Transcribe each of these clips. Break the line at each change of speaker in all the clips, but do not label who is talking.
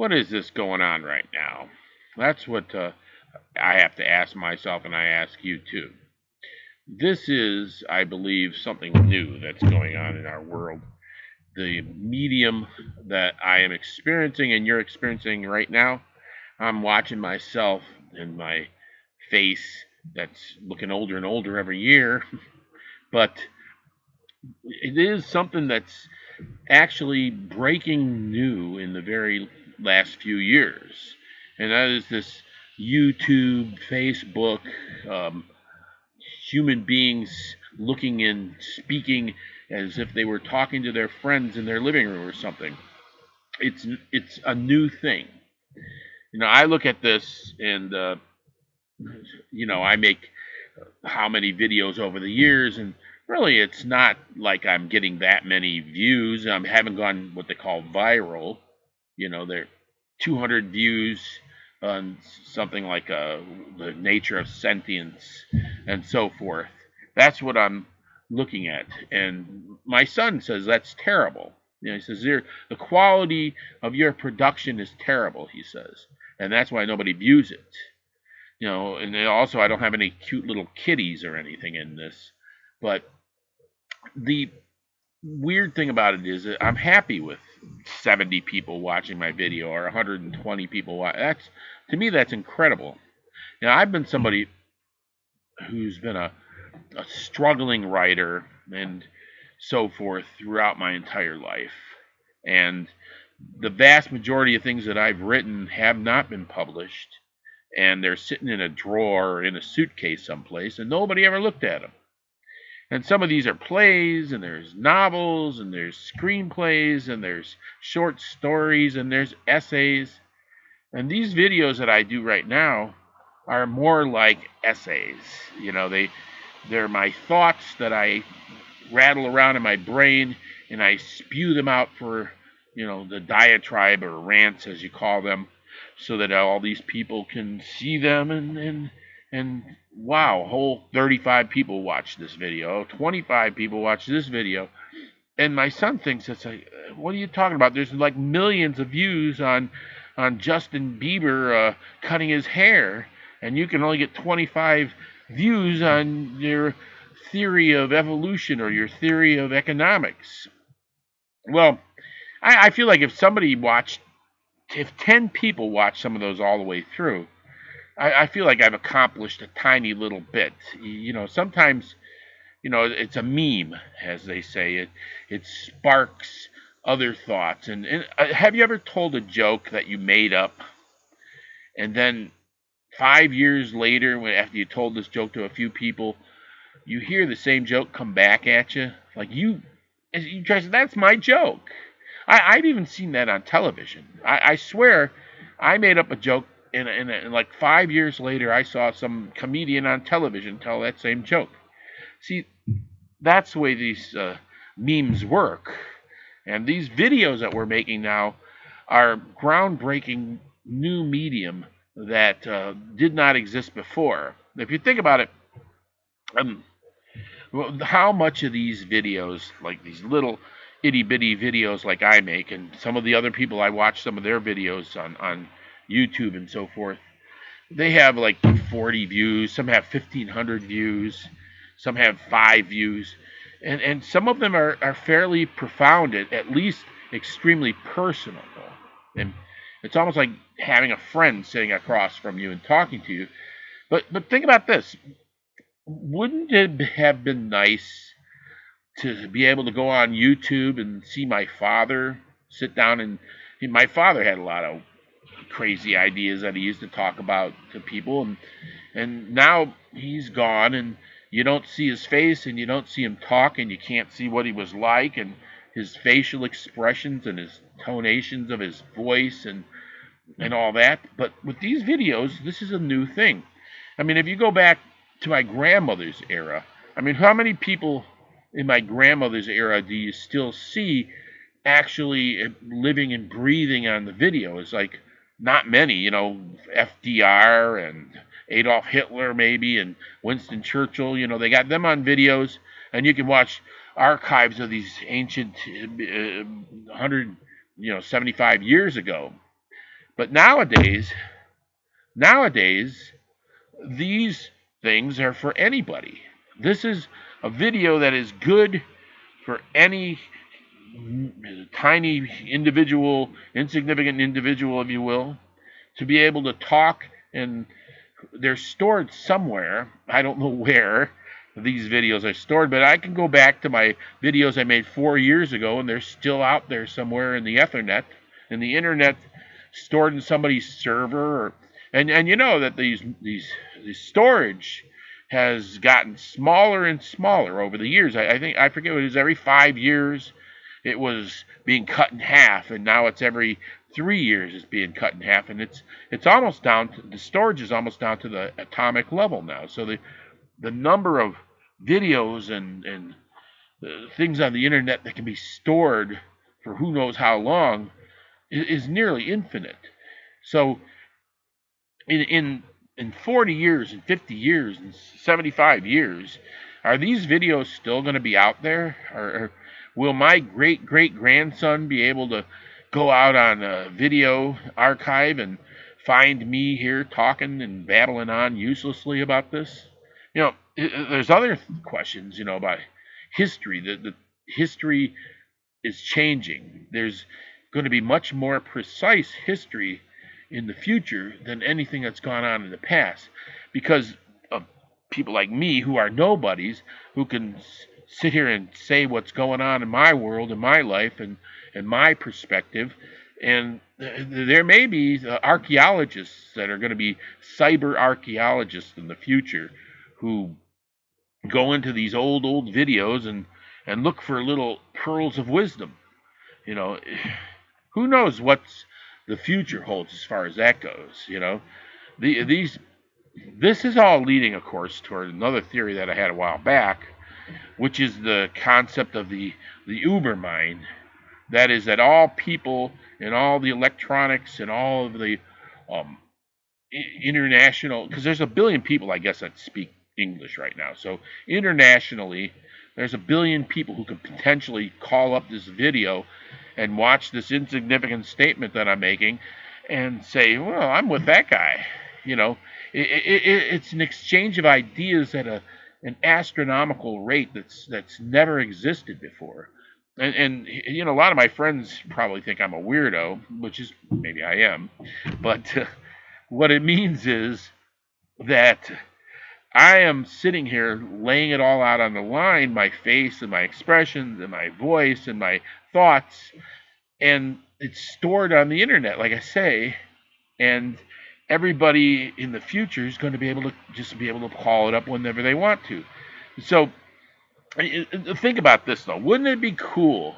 what is this going on right now? That's what I have to ask myself, and I ask you too. This is, I believe, something new that's going on in our world. The medium that I am experiencing and you're experiencing right now, I'm watching myself and my face that's looking older and older every year, but it is something that's actually breaking new in the very last few years. And that is this YouTube, Facebook, um, human beings looking and speaking as if they were talking to their friends in their living room or something. It's a new thing. I look at this and I make how many videos over the years, and really it's not like I'm getting that many views. I haven't gone what they call viral. They're 200 views on something like the nature of sentience and so forth. That's what I'm looking at, and my son says that's terrible. He says the quality of your production is terrible. He says, and that's why nobody views it. And then also I don't have any cute little kitties or anything in this. But the weird thing about it is that I'm happy with 70 people watching my video or 120 people That's, to me, that's incredible. Now, I've been somebody who's been a struggling writer and so forth throughout my entire life. And the vast majority of things that I've written have not been published, and they're sitting in a drawer or in a suitcase someplace, and nobody ever looked at them. And some of these are plays, and there's novels, and there's screenplays, and there's short stories, and there's essays. And these videos that I do right now are more like essays. They're my thoughts that I rattle around in my brain, and I spew them out for the diatribe or rants, as you call them, so that all these people can see them, and wow, whole 35 people watch this video, 25 people watch this video. And my son thinks it's like, what are you talking about? There's like millions of views on Justin Bieber cutting his hair, and you can only get 25 views on your theory of evolution or your theory of economics. Well, I feel like if 10 people watch some of those all the way through, I feel like I've accomplished a tiny little bit. Sometimes, it's a meme, as they say. It sparks other thoughts. And have you ever told a joke that you made up, and then 5 years later, after you told this joke to a few people, you hear the same joke come back at you? Like you try to say, that's my joke. I've even seen that on television. I swear, I made up a joke, and like 5 years later, I saw some comedian on television tell that same joke. See, that's the way these memes work. And these videos that we're making now are groundbreaking new medium that did not exist before. If you think about it, um, how much of these videos, like these little itty bitty videos like I make, and some of the other people I watch some of their videos on YouTube and so forth, they have like 40 views, some have 1,500 views, some have 5 views, and some of them are fairly profound, at least extremely personal. And it's almost like having a friend sitting across from you and talking to you. But think about this. Wouldn't it have been nice to be able to go on YouTube and see my father sit down, and my father had a lot of crazy ideas that he used to talk about to people, and now he's gone, and you don't see his face, and you don't see him talk, and you can't see what he was like, and his facial expressions and his tonations of his voice, and all that. But with these videos, this is a new thing. I mean, if you go back to my grandmother's era, I mean, how many people in my grandmother's era do you still see actually living and breathing on the video? It's like not many, FDR and Adolf Hitler maybe, and Winston Churchill. They got them on videos, and you can watch archives of these ancient 100, 75 years ago. But nowadays, these things are for anybody. This is a video that is good for any tiny individual, insignificant individual, if you will, to be able to talk, and they're stored somewhere. I don't know where these videos are stored, but I can go back to my videos I made 4 years ago, and they're still out there somewhere in the Ethernet, in the internet, stored in somebody's server. And you know that these storage has gotten smaller and smaller over the years. I think I forget what it is. Every 5 years, it was being cut in half, and now it's every 3 years it's being cut in half, and it's almost down to, the storage is almost down to the atomic level now. So the number of videos and things on the internet that can be stored for who knows how long is nearly infinite. So in 40 years and 50 years and 75 years, are these videos still going to be out there? Or will my great great grandson be able to go out on a video archive and find me here talking and babbling on uselessly about this? You know, there's other questions, about history. The history is changing. There's going to be much more precise history in the future than anything that's gone on in the past, because of people like me who are nobodies, who can sit here and say what's going on in my world, in my life, and my perspective. And there may be archaeologists that are going to be cyber archaeologists in the future, who go into these old videos and look for little pearls of wisdom. You know, who knows what the future holds as far as that goes. These this is all leading, of course, toward another theory that I had a while back, which is the concept of the Ubermind. That is, that all people and all the electronics and all of the um, international, because there's a billion people, I guess, that speak English right now. So internationally, there's a billion people who could potentially call up this video and watch this insignificant statement that I'm making and say, well, I'm with that guy. It's an exchange of ideas at an astronomical rate that's never existed before. And a lot of my friends probably think I'm a weirdo, which is maybe I am, but what it means is that I am sitting here laying it all out on the line, my face and my expressions and my voice and my thoughts, and it's stored on the internet, like I say, and everybody in the future is going to be able to call it up whenever they want to. So think about this though. Wouldn't it be cool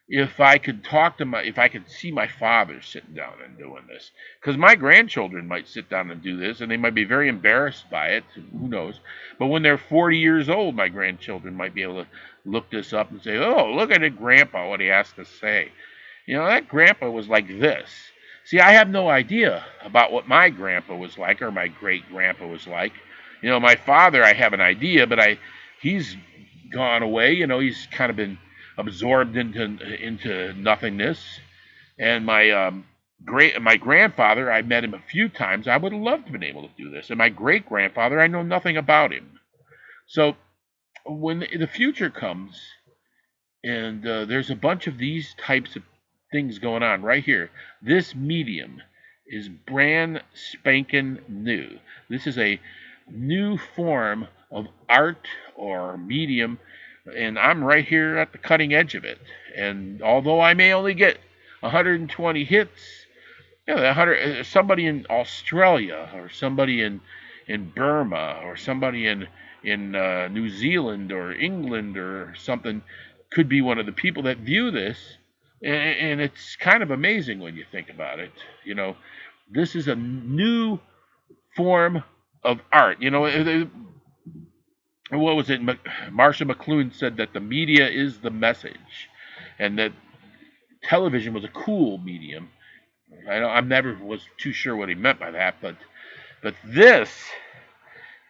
if I could if I could see my father sitting down and doing this? Because my grandchildren might sit down and do this, and they might be very embarrassed by it. Who knows? But when they're 40 years old, my grandchildren might be able to look this up and say, "Oh, look at it, Grandpa, what he has to say." That grandpa was like this. See, I have no idea about what my grandpa was like or my great grandpa was like. My father, I have an idea, but he's gone away. He's kind of been absorbed into nothingness. And my grandfather, I met him a few times. I would have loved to have been able to do this. And my great grandfather, I know nothing about him. So when the future comes, and there's a bunch of these types of things going on right here. This medium is brand spanking new. This is a new form of art or medium, and I'm right here at the cutting edge of it. And although I may only get 120 hits, somebody in Australia or somebody in Burma or somebody in New Zealand or England or something could be one of the people that view this, and it's kind of amazing when you think about it. This is a new form of art. What was it? Marshall McLuhan said that the media is the message, and that television was a cool medium. I never was too sure what he meant by that, but this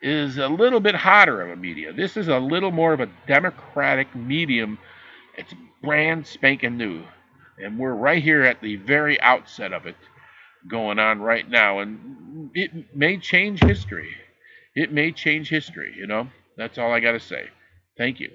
is a little bit hotter of a media. This is a little more of a democratic medium. It's brand spanking new, and we're right here at the very outset of it. going on right now, and it may change history. It may change history. That's all I got to say. Thank you.